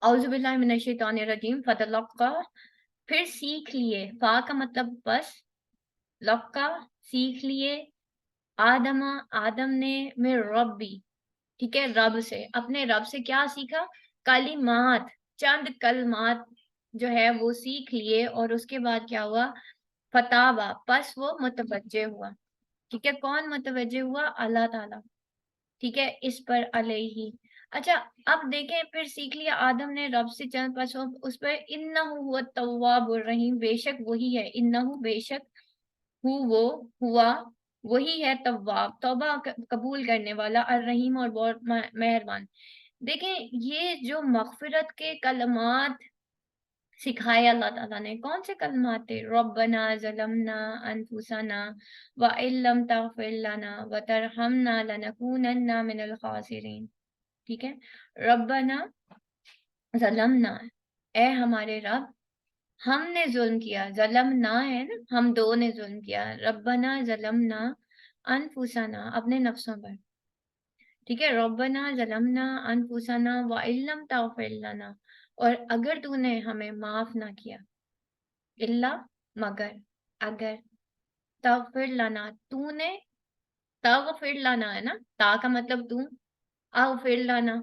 औज़ु बिल्लाहि मिनश शैतानिर रजीम फतलक्का, फिर सीख लिए, फा का मतलब बस, लक्का सीख लिए, आदमा आदम ने, में रब्बी, ठीक है, रब से, अपने रब से क्या सीखा? कलिमात, चंद कलमात जो है वो सीख लिए, और उसके बाद क्या हुआ? फताबा, बस वो मुतवज्जे हुआ, ठीक है, कौन मुतवज्जे हुआ? अल्लाह ताला, ठीक है, इस पर अलैहि। अच्छा, अब देखें, फिर सीख लिया आदम ने रब से चंद, बस उस पर इन्नहु हुवा तव्वाबुर रहीम, बेशक वही है, इन्नहु बेशक, हु वो, हुआ वही है, तव्वाब तौबा कबूल करने वाला, अर रहीम और बहुत मेहरबान। देखें, ये जो मग़फ़िरत के कलमात सिखाए अल्लाह ताला ने, कौन से कलमात थे? रब्बना ज़लमना अनफुसना व इल्लम तग़फ़िर लना व तरहमना लनकूनन्ना मिनल ख़ासिरीन, ठीक है? रब्बना ज़लमना, ए हमारे रब, हमने ज़ुल्म किया, ज़लमना है ना, हम दो ने ज़ुल्म किया, रब्बना ज़लमना अनफुसना, अपने नफ्सों पर, ठीक है, रब्बना ज़लमना अनफुसना व इल्लम तग़फ़िर लना, और अगर तूने हमें माफ़ ना किया, इल्ला मगर, अगर, तग़फ़िर लना, तूने, तग़फ़िर लना है ना, ता का मतलब तू, अग़फ़िर लना,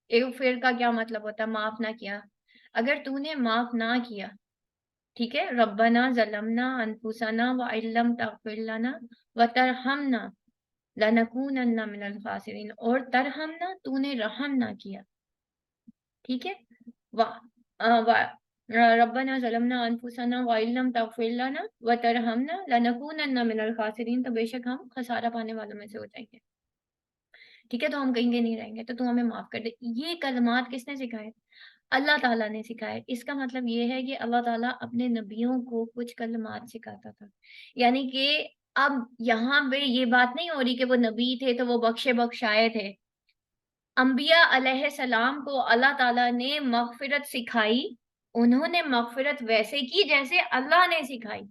इग़फ़िर का क्या मतलब होता है? माफ़ ना किया, अगर तूने माफ़ ना किया, ठीक है, रब्बना ज़लमना अनफुसना व इल्लम तग़फ़िर लना व तरहमना लनकूनन्ना मिनल ख़ासिरीन, और तरहमना, तूने रहम ना किया, ठीक है, व रब्बना ज़लमना अनफुसना व इल्लम तग़फ़िर लना व तरहमना लनकूनन्ना मिनल ख़ासिरीन, तो बेशक हम खसारा पाने वालों में से हो जाएंगे, ठीक है, तो हम कहीं के नहीं रहेंगे, तो तू हमें माफ़ कर दे। ये कलमात किसने सिखाए? अल्लाह ताला ने सिखाए। इसका मतलब ये है कि अल्लाह ताला अपने नबियों को कुछ कलमात सिखाता था। यानी कि अब यहाँ पे ये बात नहीं हो रही कि वो नबी थे तो वो बख्शे बख्शाए थे। अंबिया अलैहिस्सलाम को अल्लाह ताला ने मग़फ़िरत सिखाई, उन्होंने मग़फ़िरत वैसे की जैसे अल्लाह ने सिखाई,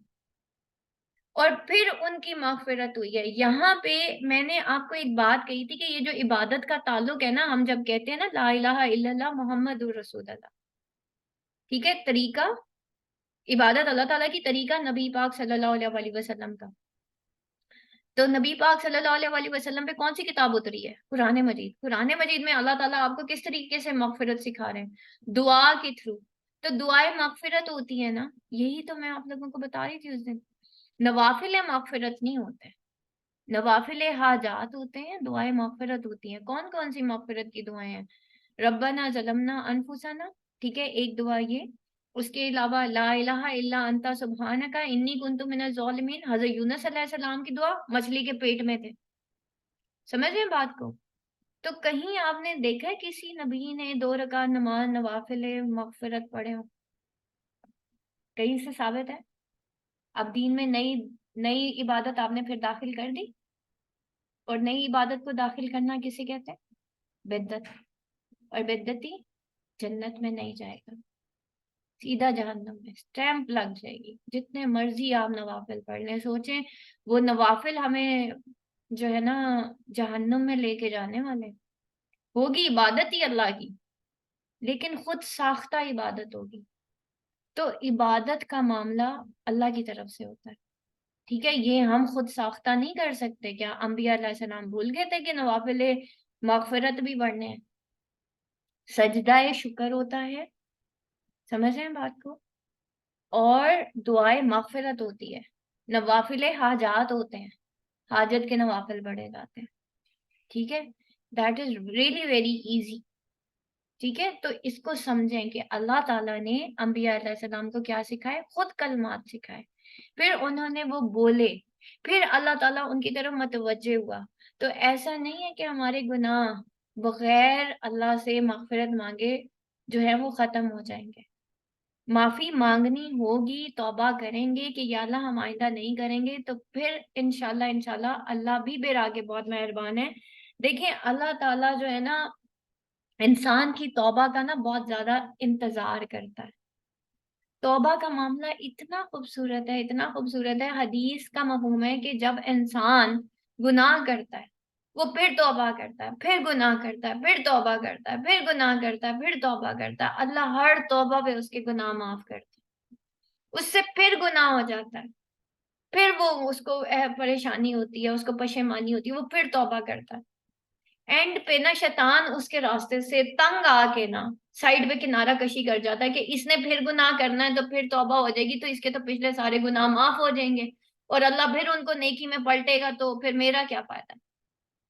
और फिर उनकी मग़फ़िरत हुई है। यहाँ पे मैंने आपको एक बात कही थी कि ये जो इबादत का ताल्लुक है ना, हम जब कहते हैं ना ला इलाहा इल्लल्लाह मुहम्मदुर रसूलुल्लाह, ठीक है? तरीका, इबादत अल्लाह ताला की, तरीका नबी पाक सल्लल्लाहु अलैहि वसल्लम का। तो नबी पाक सल्लल्लाहु अलैहि वसल्लम पे कौन सी किताब उतरी है? कुरान मजीद। कुरान मजीद में अल्लाह ताला आपको किस तरीके से मग़फ़िरत सिखा रहे हैं? दुआ के थ्रू। तो दुआए मग़फ़िरत होती है ना, यही तो मैं आप लोगों को बता रही थी उस दिन। नवाफ़िल मग़फ़िरत नहीं होते, नवाफ़िल हाजात होते हैं, दुआए मग़फ़िरत होती हैं। कौन-कौन सी मग़फ़िरत की दुआएँ हैं? रब्बना ज़लमना अनफुसना, ठीक है, एक दुआ ये। उसके अलावा ला इलाहा इल्ला अंता सुब्हानका इन्नी कुन्तु मिनज़ ज़ालिमीन, हज़रत यूनुस अलैहिस्सलाम की दुआ, मछली के पेट में थे। समझ रहे हैं बात को? तो कहीं आपने देखा है किसी नबी ने 2 रकात नमाज़ नवाफ़िल मग़फ़िरत पढ़े हों? कहीं से साबित है? अब दीन में नई नई इबादत आपने फिर दाख़िल कर दी, और नई इबादत को दाख़िल करना किसे कहते हैं? बिदअत, और बिदअती जन्नत में नहीं जाएगा, सीधा जहन्नम में स्टैंप लग जाएगी। जितने मर्ज़ी आप नवाफ़िल पढ़ लें, सोचें वो नवाफ़िल हमें जो है ना जहन्नम में लेके जाने वाले हैं। होगी इबादत ही अल्लाह की, लेकिन खुद साख्ता इबादत होगी। तो इबादत का मामला अल्लाह की तरफ से होता है, ठीक है? ये हम खुद साख्ता नहीं कर सकते। क्या अंबिया अलैहिस्सलाम भूल गए थे कि नवाफ़िल मग़फ़िरत भी पढ़ने हैं? सजदाए शुक्र होता है, समझ रहे हैं बात को? और दुआए मग़फ़िरत होती है, नवाफ़िल हाजात होते हैं, हाजत के नवाफ़िल पढ़े जाते हैं, ठीक है? That is really very easy, ठीक है? तो इसको समझें कि अल्लाह ताला ने अंबिया अलैहिस्सलाम को क्या सिखाए? खुद कलमात सिखाए। फिर उन्होंने वो बोले, फिर अल्लाह ताला उनकी तरफ मुतवज्जे हुआ। तो ऐसा नहीं है कि हमारे गुनाह बग़ैर अल्लाह से मग़फ़िरत माँगे जो है वो ख़त्म हो जाएँगे। माफ़ी माँगनी होगी, तौबा करेंगे कि या अल्लाह हम आइंदा नहीं करेंगे, तो फिर इंशाअल्लाह इंशाअल्लाह अल्लाह भी फिर आगे बहुत मेहरबान है। देखिए अल्लाह ताला जो है ना, इंसान की तौबा का ना बहुत ज़्यादा इंतज़ार करता है। तौबा का मामला इतना खूबसूरत है, हदीस का मफ़हूम है कि जब इंसान गुनाह करता है, وہ پھر توبہ کرتا ہے، پھر گناہ کرتا ہے، پھر توبہ کرتا ہے، پھر گناہ کرتا ہے، پھر توبہ کرتا ہے، اللہ ہر توبہ پہ اس کے گناہ معاف کرتا ہے، اس سے پھر گناہ ہو جاتا ہے، پھر وہ اس کو پریشانی ہوتی ہے، اس کو پشیمانی ہوتی ہے، وہ پھر توبہ کرتا ہے، اینڈ پہ نا شیطان اس کے راستے سے تنگ آ کے نا سائڈ پہ کنارہ کشی کر جاتا ہے کہ اس نے پھر گناہ کرنا ہے تو پھر توبہ ہو جائے گی تو اس کے تو پچھلے سارے گناہ معاف ہو جائیں گے اور اللہ پھر ان کو نیکی میں پلٹے گا تو پھر میرا کیا فائدہ۔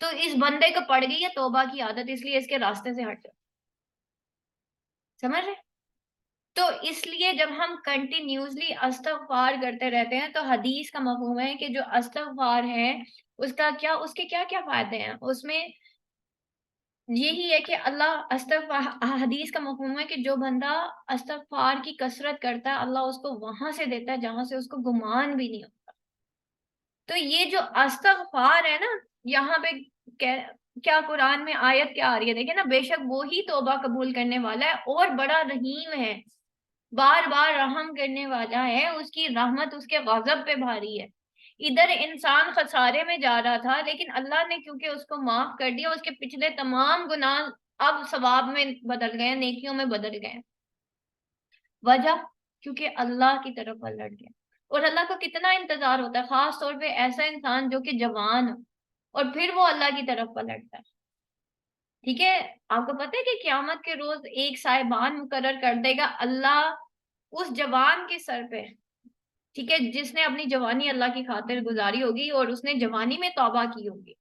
تو اس بندے کو پڑ گئی ہے توبہ کی عادت، اس لیے اس کے راستے سے ہٹ جاؤ، سمجھ رہے؟ تو اس لیے جب ہم کنٹینیوسلی استغفار کرتے رہتے ہیں تو حدیث کا مفہوم ہے کہ جو استغفار ہے اس کا کیا، اس کے کیا کیا فائدے ہیں، اس میں یہی ہے کہ اللہ استغفار، حدیث کا مفہوم ہے کہ جو بندہ استغفار کی کثرت کرتا ہے اللہ اس کو وہاں سے دیتا ہے جہاں سے اس کو گمان بھی نہیں ہوتا۔ تو یہ جو استغفار ہے نا، یہاں پہ کیا قرآن میں آیت کیا آ رہی ہے دیکھیں نا، بے شک وہی توبہ قبول کرنے والا ہے اور بڑا رحیم ہے، بار بار رحم کرنے والا ہے، اس کی رحمت اس کے غضب پہ بھاری ہے۔ ادھر انسان خسارے میں جا رہا تھا لیکن اللہ نے کیونکہ اس کو معاف کر دیا، اس کے پچھلے تمام گناہ اب ثواب میں بدل گئے، نیکیوں میں بدل گئے۔ وجہ کیونکہ اللہ کی طرف پلٹ گیا، اور اللہ کو کتنا انتظار ہوتا ہے، خاص طور پہ ایسا انسان جو کہ جوان ہو اور پھر وہ اللہ کی طرف پلٹتا ہے۔ ٹھیک ہے، آپ کو پتہ ہے کہ قیامت کے روز ایک صاحبان مقرر کر دے گا اللہ اس جوان کے سر پہ، ٹھیک ہے، جس نے اپنی جوانی اللہ کی خاطر گزاری ہوگی اور اس نے جوانی میں توبہ کی ہوگی۔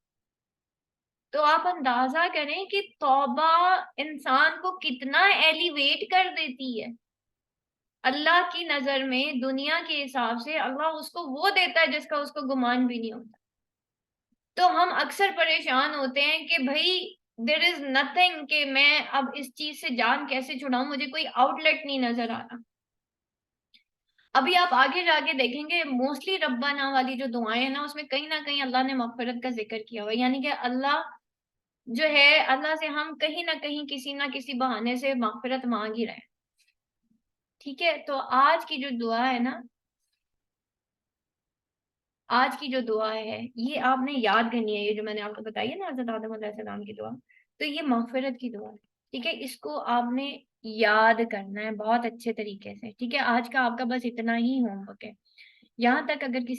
تو آپ اندازہ کریں کہ توبہ انسان کو کتنا ایلیویٹ کر دیتی ہے اللہ کی نظر میں، دنیا کے حساب سے اللہ اس کو وہ دیتا ہے جس کا اس کو گمان بھی نہیں ہوتا۔ تو ہم اکثر پریشان ہوتے ہیں کہ بھائی دیر از نتھنگ، کہ میں اب اس چیز سے جان کیسے چھڑاؤں، مجھے کوئی آؤٹ لیٹ نہیں نظر آ رہا۔ ابھی آپ آگے جا کے دیکھیں گے موسٹلی ربنا والی جو دعائیں ہیں نا اس میں کہیں نہ کہیں اللہ نے مغفرت کا ذکر کیا ہوا ہے، یعنی کہ اللہ جو ہے، اللہ سے ہم کہیں نہ کہیں کسی نہ کسی بہانے سے مغفرت مانگ ہی رہے ہیں۔ ٹھیک ہے، تو آج کی جو دعا ہے نا، آج کی جو دعا ہے یہ آپ نے یاد کرنی ہے، یہ جو میں نے آپ کو بتائی ہے نا حضرت آدم علیہ السلام کی دعا، تو یہ مغفرت کی دعا ہے۔ ٹھیک ہے، اس کو آپ نے یاد کرنا ہے بہت اچھے طریقے سے۔ ٹھیک ہے، آج کا آپ کا بس اتنا ہی ہوم ورک ہے، یہاں تک اگر کسی